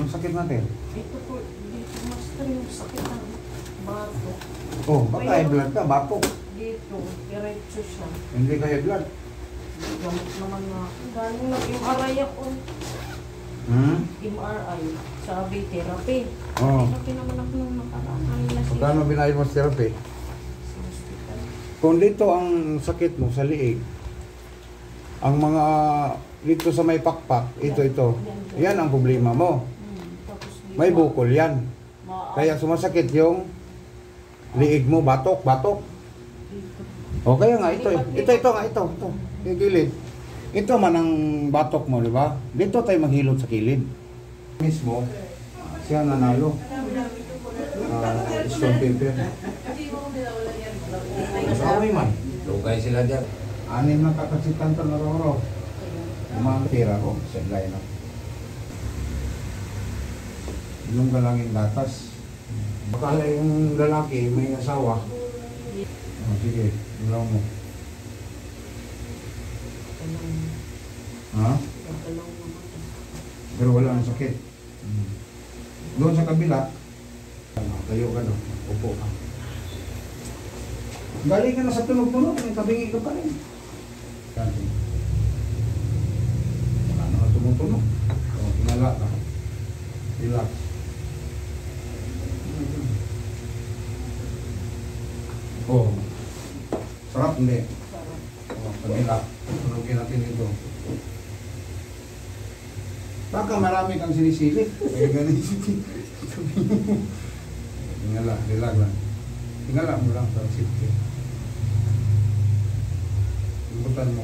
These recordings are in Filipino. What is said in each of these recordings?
Anong sakit natin? Ito po, dito master yung sakit ng bato. Oh, baka high blood ka, batok. Dito, diretso siya. Hindi ka high blood. Gamot naman na ako. Galing nag-MRI ako. MRI. Sabi, therapy. Oo. Therapy naman ako nung nakaraan. Magkano binayad mo sa therapy? Sa hospital. Kung dito ang sakit mo sa liig, ang mga dito sa may pakpak, ito. Yan ang problema mo. Tapos dito, May bukol yan. Kaya sumasakit yung liig mo, batok. Dito. O kaya nga, ito. Yung gilid. Ito man ang batok mo, di ba? Dito tayo maghilot sa kilid. Mismo, siya nanalo. Stone paper. Masaway man. Lugay sila dyan. 6 na kakasitan to naroro. Mga tira ko, siya na. Yung galangin gatas. Baka yung lalaki may asawa. Oh, sige, ilaw mo. Ha? Pero wala ang sakit. Doon sa kabila, tayo ka no, upo ka. Galing ka na sa tunog-tunog, may tabingi ka pa rin. Wala na tumutunog. O, tinala ka. Relax. Oh, sarap hindi? Oh, kabila. Tunogin natin ito. Baka marami kang sinisilip. Kaya ganun tingala, relax lang. Tingala mo lang sa safety. Ibutan mo.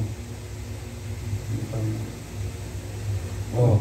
Oh.